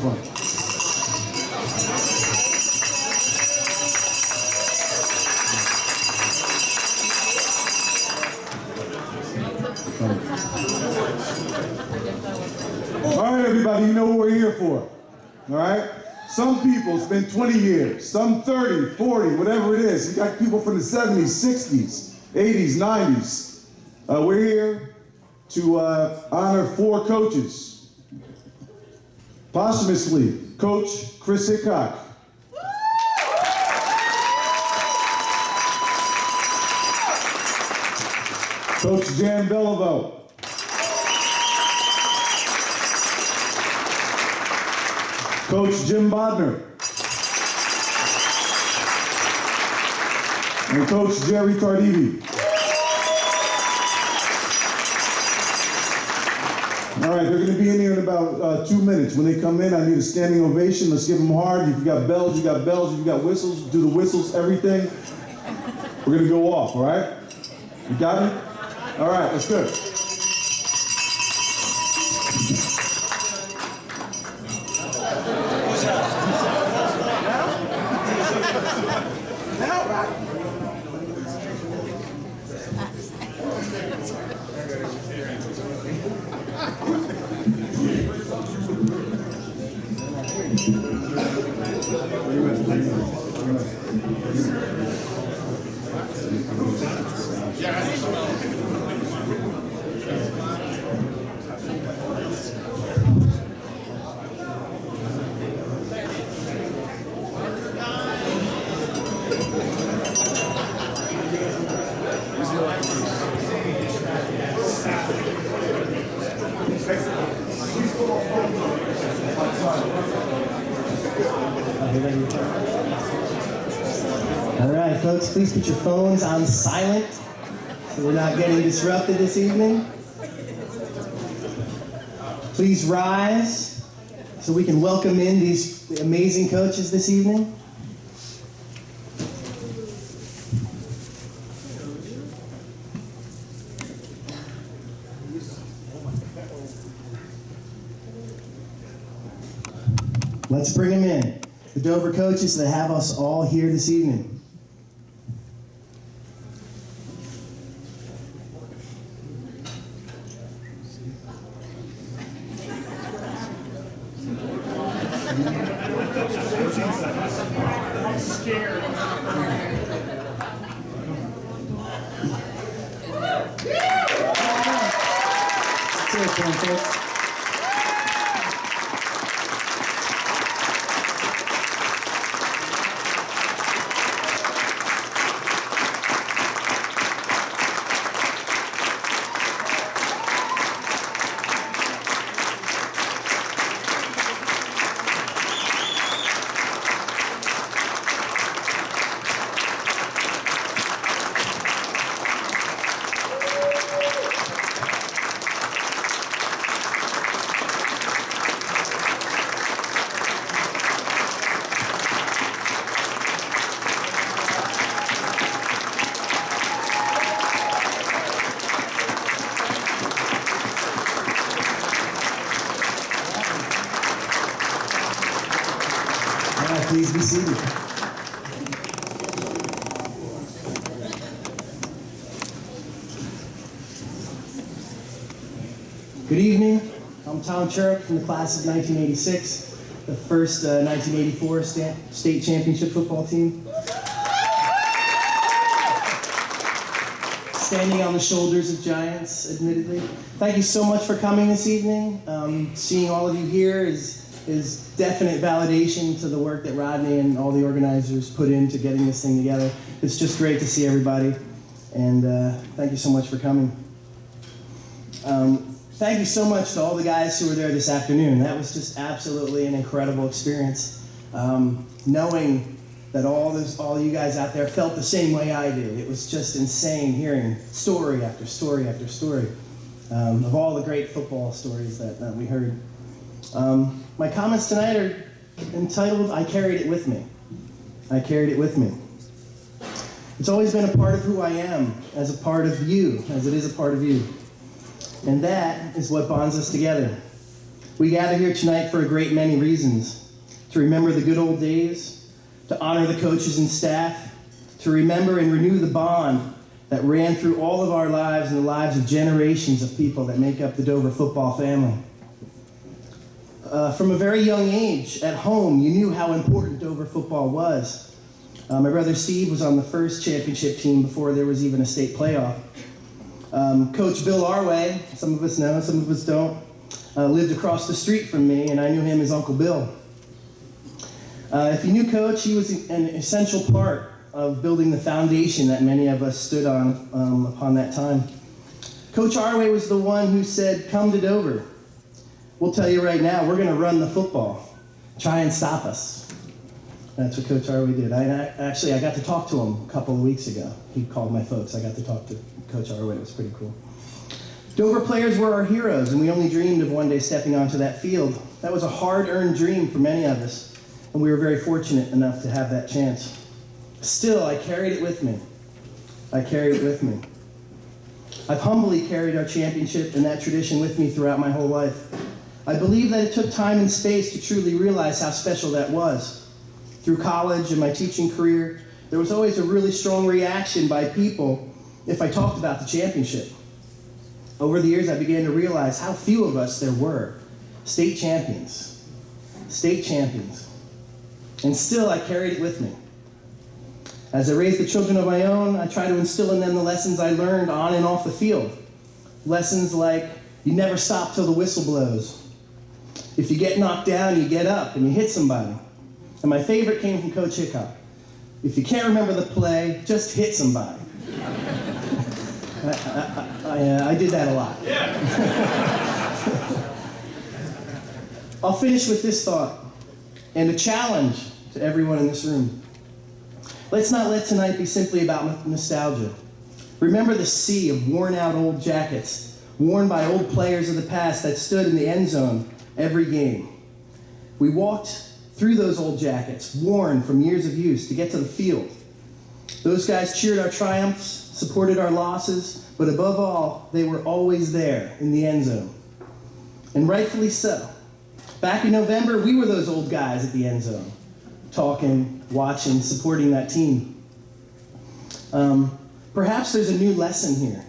microphone. All right, everybody, you know what we're here for. All right? Some people spend 20 years, some 30, 40, whatever it is. You got people from the 70s, 60s, 80s, 90s. We're here to honor 4 coaches. Posthumously, Coach Chris Hicok. Coach Jan Beliveau. Coach Jim Bodner. And Coach Jerry Tardivi. All right, they're going to be in here in about 2 minutes. When they come in, I need a standing ovation. Let's give them hard. If you got bells, you got bells. If you got whistles, do the whistles, everything. We're going to go off, all right? You got it? All right, let's go. All right, folks, please put your phones on silent so we're not getting disrupted this evening. Please rise so we can welcome in these amazing coaches this evening. Let's bring them in. The Dover coaches that have us all here this evening. I'm scared. Cheers, folks. Please be seated. Good evening. I'm Tom Chirip from the class of 1986, the first 1984 state championship football team. Standing on the shoulders of giants, admittedly. Thank you so much for coming this evening. Seeing all of you here is definite validation to the work that Rodney and all the organizers put into getting this thing together. It's just great to see everybody, and thank you so much for coming. Thank you so much to all the guys who were there this afternoon. That was just absolutely an incredible experience. Knowing that all you guys out there felt the same way I did. It was just insane hearing story after story after story of all the great football stories that we heard. My comments tonight are entitled, I Carried It With Me. I carried it with me. It's always been a part of who I am, as a part of you, as it is a part of you. And that is what bonds us together. We gather here tonight for a great many reasons. To remember the good old days, to honor the coaches and staff, to remember and renew the bond that ran through all of our lives and the lives of generations of people that make up the Dover football family. From a very young age, at home, you knew how important Dover football was. My brother Steve was on the first championship team before there was even a state playoff. Coach Bill Arway, some of us know, some of us don't, lived across the street from me, and I knew him as Uncle Bill. If you knew Coach, he was an essential part of building the foundation that many of us stood on upon that time. Coach Arway was the one who said, "Come to Dover. We'll tell you right now, we're going to run the football. Try and stop us." That's what Coach Arway did. I got to talk to him a couple of weeks ago. He called my folks. I got to talk to Coach Arway. It was pretty cool. Dover players were our heroes, and we only dreamed of one day stepping onto that field. That was a hard-earned dream for many of us, and we were very fortunate enough to have that chance. Still, I carried it with me. I've humbly carried our championship and that tradition with me throughout my whole life. I believe that it took time and space to truly realize how special that was. Through college and my teaching career, there was always a really strong reaction by people if I talked about the championship. Over the years, I began to realize how few of us there were. State champions. And still, I carried it with me. As I raised the children of my own, I try to instill in them the lessons I learned on and off the field. Lessons like, you never stop till the whistle blows. If you get knocked down, you get up and you hit somebody. And my favorite came from Coach Hicok. If you can't remember the play, just hit somebody. I did that a lot. Yeah. I'll finish with this thought and a challenge to everyone in this room. Let's not let tonight be simply about nostalgia. Remember the sea of worn-out old jackets worn by old players of the past that stood in the end zone every game. We walked through those old jackets, worn from years of use, to get to the field. Those guys cheered our triumphs, supported our losses, but above all, they were always there in the end zone. And rightfully so. Back in November, we were those old guys at the end zone, talking, watching, supporting that team. Perhaps there's a new lesson here.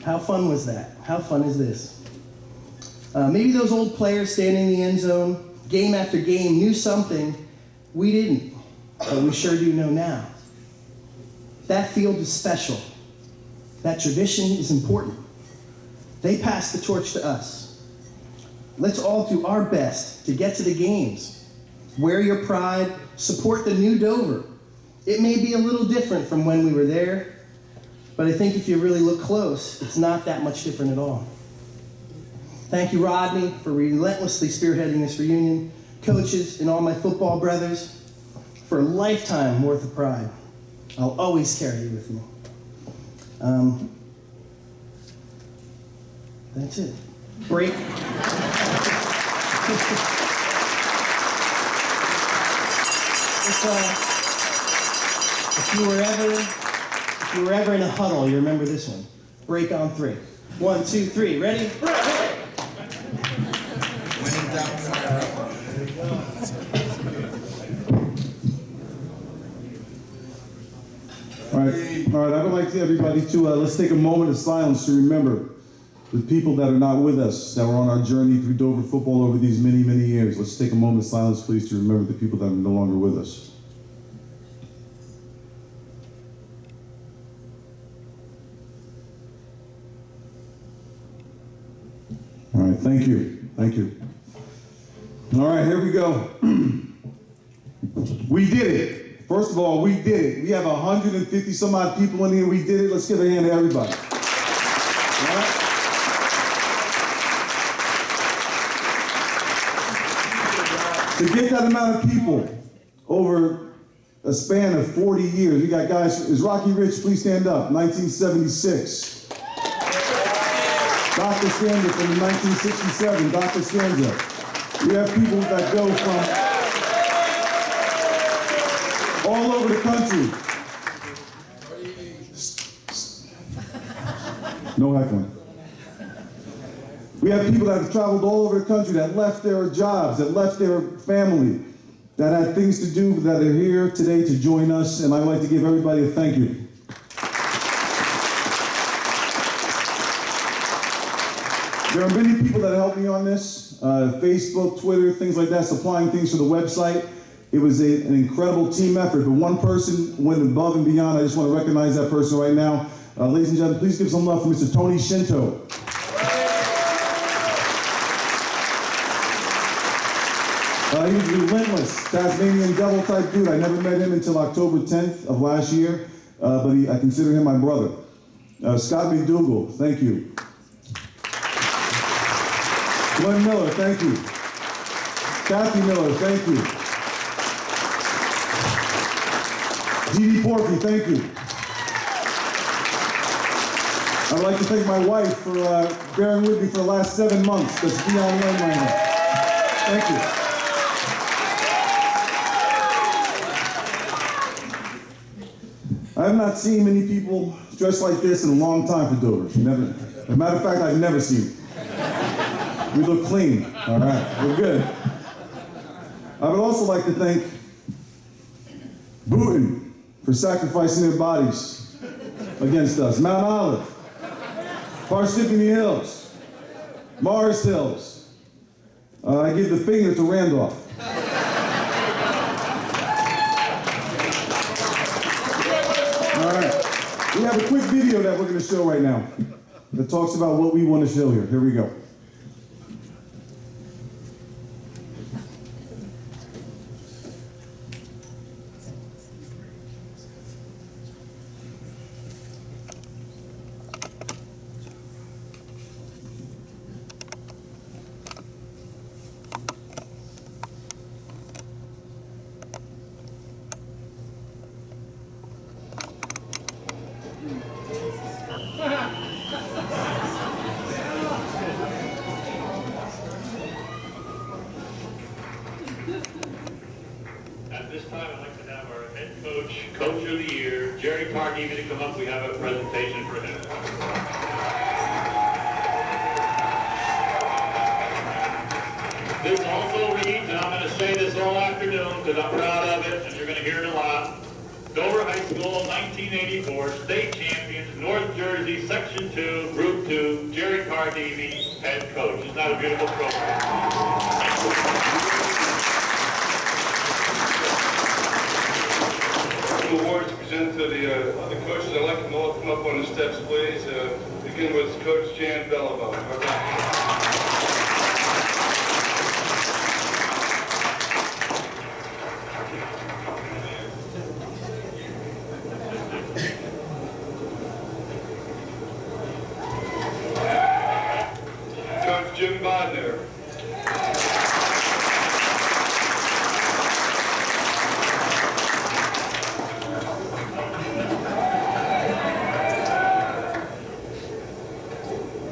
How fun was that? How fun is this? Maybe those old players standing in the end zone, game after game, knew something we didn't, but we sure do know now. That field is special. That tradition is important. They passed the torch to us. Let's all do our best to get to the games. Wear your pride, support the new Dover. It may be a little different from when we were there, but I think if you really look close, it's not that much different at all. Thank you, Rodney, for relentlessly spearheading this reunion, coaches, and all my football brothers, for a lifetime worth of pride. I'll always carry you with me. That's it. Break. If you were ever in a huddle, you remember this one. Break on 3. 1, 2, 3. Ready? Break! All right. I would like everybody to let's take a moment of silence to remember the people that are not with us, that were on our journey through Dover football over these many, many years. Let's take a moment of silence, please, to remember the people that are no longer with us. All right, thank you. All right, here we go. We did it. First of all, we did it. We have 150 some odd people in here. We did it. Let's give a hand to everybody. All right? To get that amount of people over a span of 40 years, we got guys. Is Rocky Rich, please stand up, 1976. Dr. Stanza from 1967, Dr. Stanza. We have people that go from all over the country. No heckling. We have people that have traveled all over the country, that left their jobs, that left their family, that had things to do, that are here today to join us, and I'd like to give everybody a thank you. There are many people that helped me on this, Facebook, Twitter, things like that, supplying things for the website. It was an incredible team effort, but one person went above and beyond. I just want to recognize that person right now. Ladies and gentlemen, please give some love for Mr. Tony Shinto. He was relentless, Tasmanian devil type dude. I never met him until October 10th of last year, but I consider him my brother. Scott McDougal, thank you. Glenn Miller, thank you. Kathy Miller, thank you. Dee Porky, thank you. I'd like to thank my wife for bearing with me for the last 7 months. That's beyond right now. Thank you. I have not seen many people dressed like this in a long time for Dover. Never. As a matter of fact, I've never seen it. We look clean. All right, we're good. I would also like to thank Booten for sacrificing their bodies against us. Mount Olive, Parsippany Hills, Mars Hills. I give the finger to Randolph. All right, we have a quick video that we're going to show right now that talks about what we want to show here. Here we go. At this time, I'd like to have our head coach, Coach of the Year, Jerry Carnegie, to come up. We have a presentation for him. This also reads, and I'm going to say this all afternoon because I'm proud of it, and you're going to hear it a lot. Dover High School, 1984, state champions, North Jersey, Section 2, Group 2, Jerry Carnegie, head coach. Isn't that a beautiful program? Awards presented to the coaches. I'd like them all to come up on the steps, please. Begin with Coach Jan Bellabo. Coach Jim Bodner.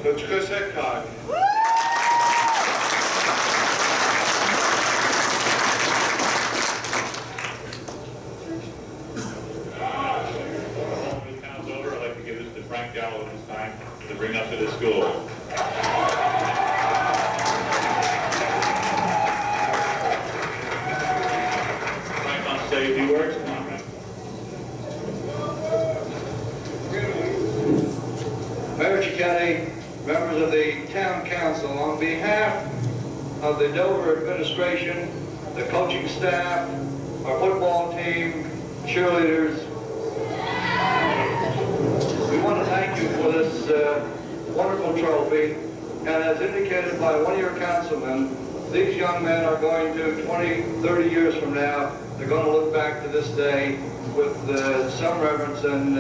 Coach Chris Hicok. I'd like to give this to Frank Gallo this time to bring up to the school. Frank wants to say a few words. Come on, Frank. Mayor County, members of the town council, on behalf of the Dover administration, the coaching staff, our football team, cheerleaders, we want to thank you for this wonderful trophy. And as indicated by one of your councilmen, these young men are going to, 20, 30 years from now, they're going to look back to this day with some reverence and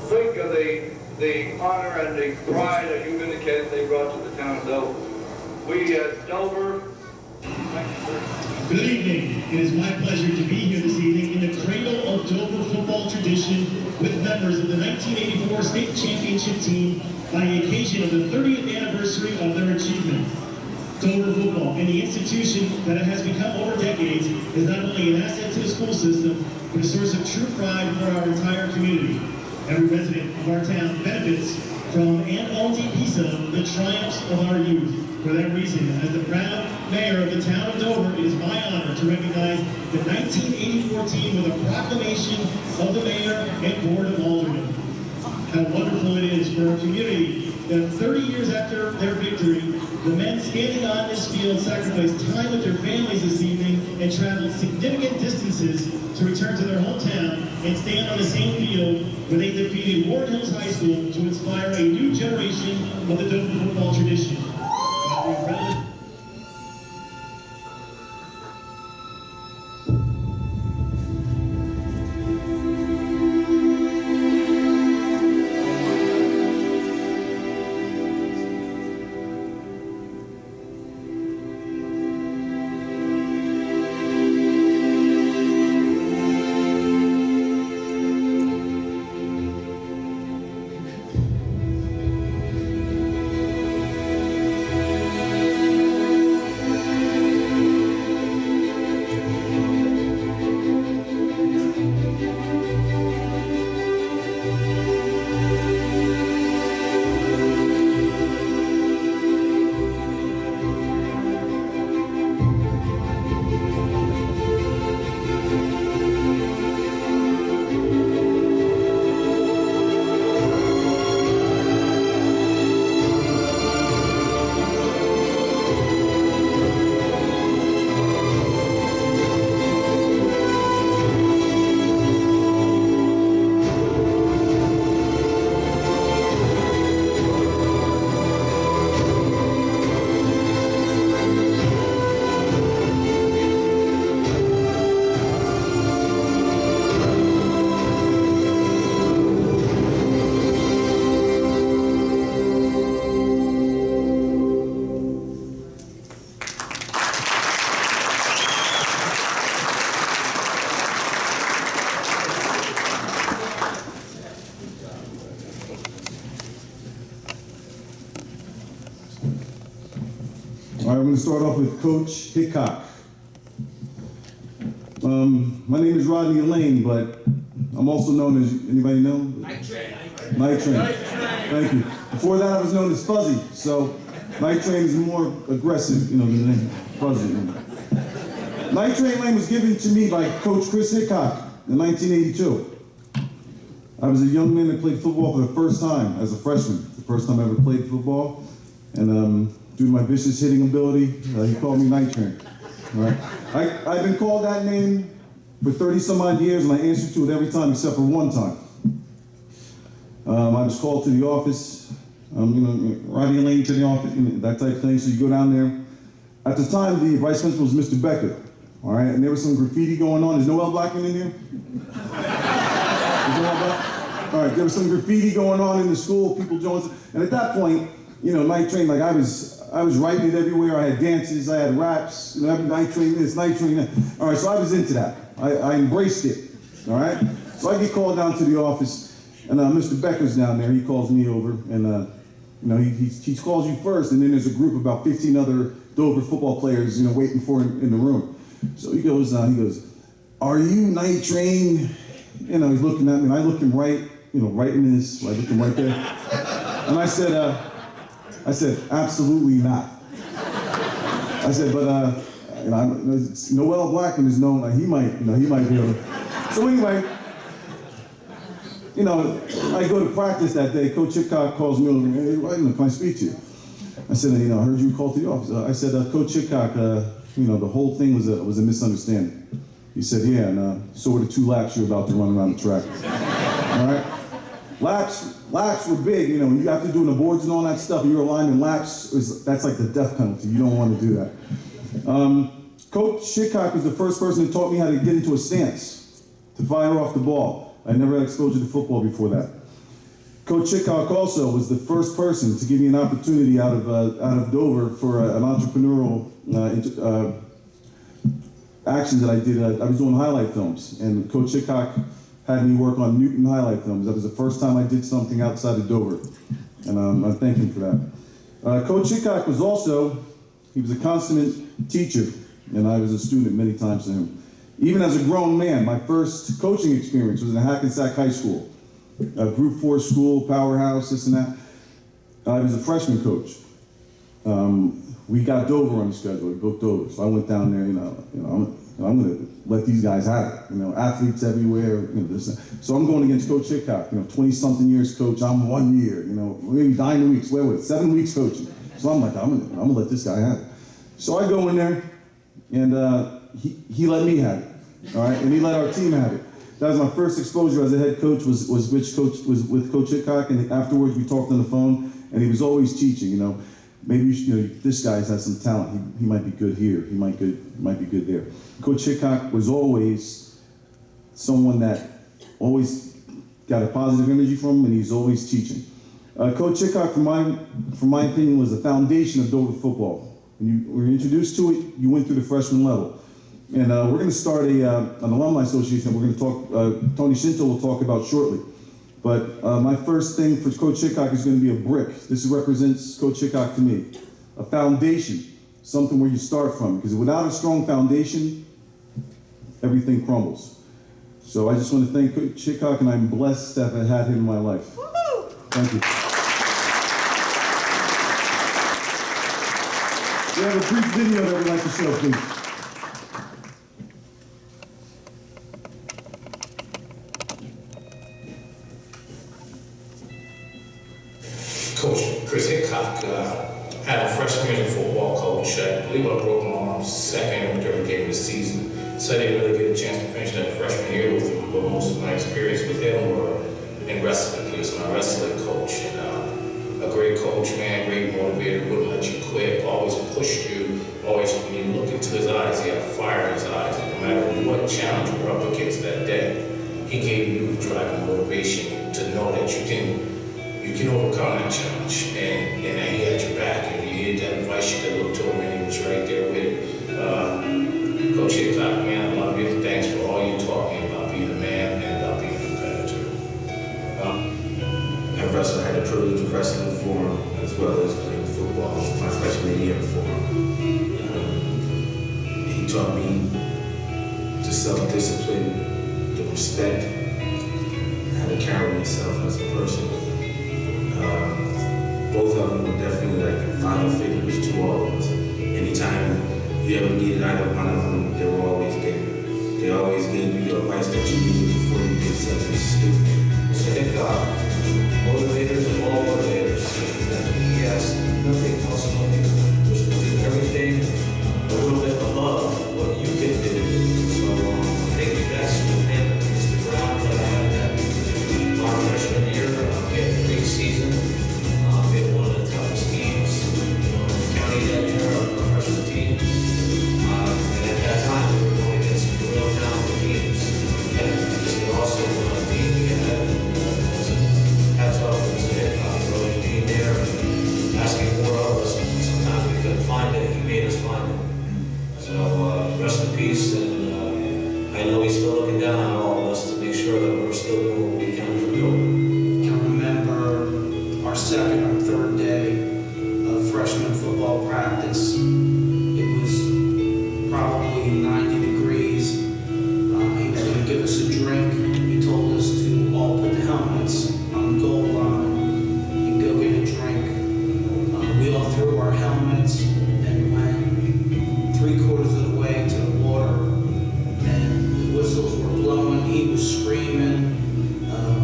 think of the honor and the pride that you've indicated they brought to the town of Dover. We at Dover, thank you, sir. Good evening. It is my pleasure to be here this evening in the cradle of Dover football tradition with members of the 1984 state championship team by the occasion of the 30th anniversary of their achievement. Dover football and the institution that it has become over decades is not only an asset to the school system, but a source of true pride for our entire community. Every resident of our town benefits from Aunt Aldi Pizza, the triumphs of our youth. For that reason, as the proud mayor of the town of Dover, it is my honor to recognize the 1984 team with a proclamation of the mayor and board of aldermen. How wonderful it is for our community that 30 years after their victory, the men standing on this field sacrificed time with their families this evening and traveled significant distances to return to their hometown and stand on the same field where they defeated Ward Hills High School to inspire a new generation of the Dover football tradition. All right, I'm going to start off with Coach Hicok. My name is Rodney Lane, but I'm also known as, anybody know? Night Train. Night Train. Thank you. Before that, I was known as Fuzzy, so Night Train is more aggressive, than the name Fuzzy. Night Train Lane was given to me by Coach Chris Hicok in 1982. I was a young man that played football for the first time as a freshman, the first time I ever played football, and due to my vicious hitting ability, he called me Night Train. All right? I've been called that name for 30 some odd years, and I answered to it every time except for one time. I was called to the office, Rodney Lane to the office, that type of thing, so you go down there. At the time, the vice principal was Mr. Becker, all right? And there was some graffiti going on. Is Noel Blackman in here? All right, there was some graffiti going on in the school, people joined, and at that point, Night Train, like I was writing it everywhere. I had dances, I had raps, Night Train this, Night Train that. All right, so I was into that. I embraced it, all right? So I get called down to the office, and Mr. Becker's down there. He calls me over, and he calls you first, and then there's a group of about 15 other Dover football players, waiting for him in the room. So he goes, "Are you Night Train?" He's looking at me, and I look him right in his, I look him right there, and I said, "Absolutely not." I said, "But Noel Blackman is known. He might be able to." So anyway, I go to practice that day. Coach Hicok calls me over. "Hey, can I speak to you?" I said, "I heard you called to the office." I said, "Coach Hicok, the whole thing was a misunderstanding." He said, "Yeah, and so were the 2 laps you're about to run around the track." All right. Laps were big, when you have to do the boards and all that stuff, and you're aligned in laps, that's like the death penalty. You don't want to do that. Coach Hicok was the first person who taught me how to get into a stance, to fire off the ball. I never had exposure to football before that. Coach Hicok also was the first person to give me an opportunity out of Dover for an entrepreneurial action that I did. I was doing highlight films, and Coach Hicok had me work on Newton highlight films. That was the first time I did something outside of Dover, and I thank him for that. Coach Hicok was a consummate teacher, and I was a student many times to him. Even as a grown man, my first coaching experience was in Hackensack High School, a Group 4 school, powerhouse, this and that. He was a freshman coach. We got Dover on the schedule. We booked Dover, so I went down there. I'm going to let these guys have it. Athletes everywhere. So I'm going against Coach Hicok. 20-something years coach. I'm 1 year. Maybe 9 weeks. Where was it? 7 weeks coaching. So I'm like, I'm gonna let this guy have it. So I go in there, and he let me have it. All right, and he let our team have it. That was my first exposure as a head coach. Was with Coach Hicok, and afterwards we talked on the phone, and he was always teaching. Maybe this guy has some talent. He might be good here. He might be good there. Coach Hicok was always someone that always got a positive energy from him, and he's always teaching. Coach Hicok, from my opinion, was the foundation of Dover football. When you were introduced to it, you went through the freshman level. And we're going to start an alumni association that we're going to talk, Tony Shinto will talk about shortly. But my first thing for Coach Hicok is going to be a brick. This represents Coach Hicok to me. A foundation, something where you start from. Because without a strong foundation, everything crumbles. So I just want to thank Coach Hicok, and I'm blessed to have had him in my life. Thank you. We have a brief video that we'd like to show, please. Coach Chris Hicok had a freshman year football coach. I believe I broke my arm second or third game of the season. So I didn't really get a chance to finish that freshman year with him, but most of my experience with him were in wrestling. He was my wrestling coach. And, a great coach, man, great motivator, wouldn't let you quit, always pushed you, always, when you look into his eyes, he had fire in his eyes. And no matter what challenge you were up against that day, he gave you the drive and motivation to know that you can overcome that challenge, and that he had your back. If you needed that advice, you could look to him, and he was right there with it. Coach Hicok, man, I love you. Thanks for all you taught me about being a man and about being a competitor. I had the privilege of wrestling for him, as well as playing football my freshman year for him. He taught me the self-discipline, the respect, how to carry yourself as a person. Both of them were definitely like father figures to all of us. Anytime you ever needed either one of them, they were always there. They always gave you the advice that you needed before you did something stupid. So I think motivators of all motivators. He has nothing else above you. Just do everything a little bit above what you can do. So I think that's with him. It's the ground that I had that our freshman year. We had a great season. We had one of the toughest teams in the county that year, our freshman team. And at that time, we were going against some real talented teams. And we also won a team we had. Hats off to Mr. Hicok for always being there, asking more of us. Sometimes we couldn't find it, he made us find it. So rest in peace, and I know he's still looking down on all of us to make sure that we're still doing what we can for Dover. I can remember our second or third day of freshman football practice. It was probably 90 degrees. He was going to give us a drink. He told us to all put the helmets on the goal line and go get a drink. We all threw our helmets and went 3/4 of the way to the water, and the whistles were blowing. He was screaming.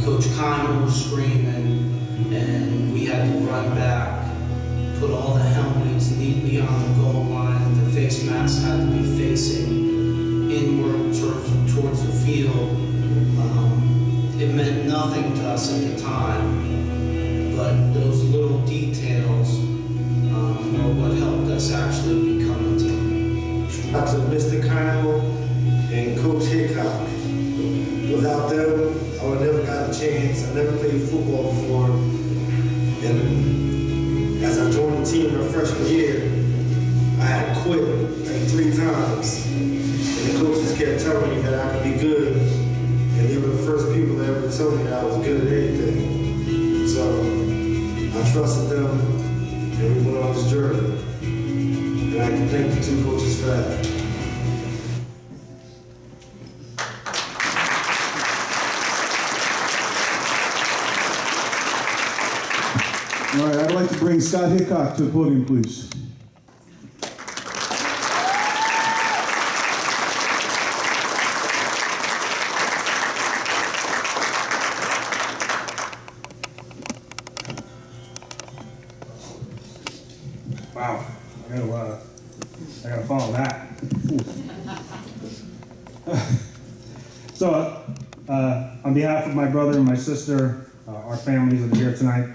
Coach Keimer was screaming, and we had to run back, put all the helmets neatly on the goal line. The face masks had to be facing inward towards the field. It meant nothing to us at the time, but those little details were what helped us actually become a team. Out to Mr. Keimer and Coach Hicok. Without them, I would have never got a chance. I never played football before. And as I joined the team my freshman year, I had quit like 3 times. And the coaches kept telling me that I could be good. And they were the first people that ever told me that I was good at anything. So I trusted them, and we went on this journey. And I can thank the 2 coaches for that. All right, I'd like to bring Scott Hicok to the podium, please. Wow, I gotta follow that. So, on behalf of my brother and my sister, our families that are here tonight,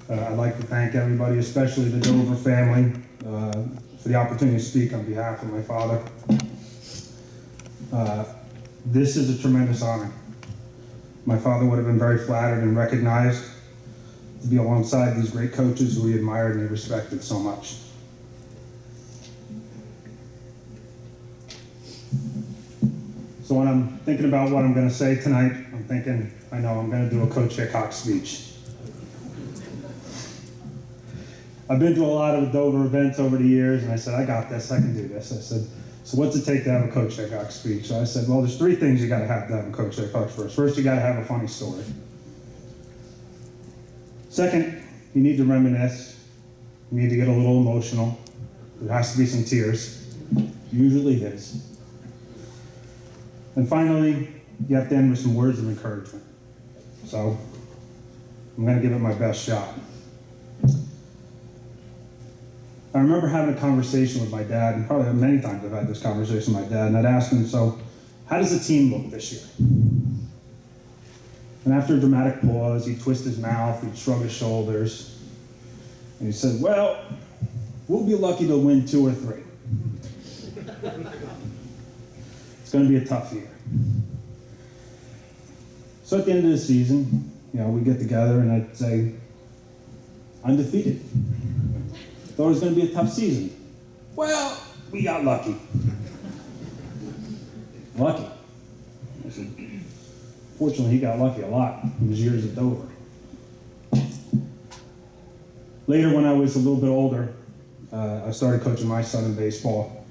I'd like to thank everybody, especially the Dover family, for the opportunity to speak on behalf of my father. This is a tremendous honor. My father would have been very flattered and recognized to be alongside these great coaches who he admired and he respected so much. So when I'm thinking about what I'm going to say tonight, I'm thinking, I know I'm going to do a Coach Hicok speech. I've been to a lot of Dover events over the years, and I said, I got this, I can do this. I said, so what's it take to have a Coach Hicok speech? So I said, well, there's three things you got to have a Coach Hicok first. First, you got to have a funny story. Second, you need to reminisce. You need to get a little emotional. There has to be some tears. Usually his. And finally, you have to end with some words of encouragement. So, I'm going to give it my best shot. I remember having a conversation with my dad, and probably many times I've had this conversation with my dad, and I'd ask him, so, how does the team look this year? And after a dramatic pause, he'd twist his mouth, he'd shrug his shoulders, and he said, well, we'll be lucky to win 2 or 3. It's going to be a tough year. So at the end of the season, we get together and I'd say, undefeated. Thought it was going to be a tough season. Well, we got lucky. Lucky. I said, fortunately, he got lucky a lot in his years at Dover. Later, when I was a little bit older, I started coaching my son in baseball.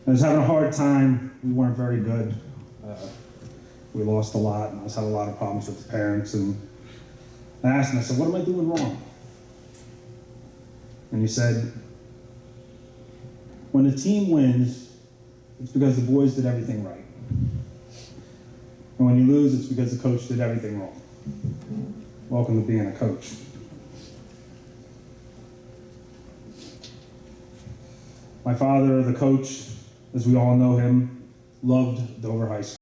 I was having a hard time. We weren't very good. We lost a lot, and I had a lot of problems with the parents. And I asked him, I said, what am I doing wrong? And he said, when the team wins, it's because the boys did everything right. And when you lose, it's because the coach did everything wrong. Welcome to being a coach. My father, the coach, as we all know him, loved Dover High School.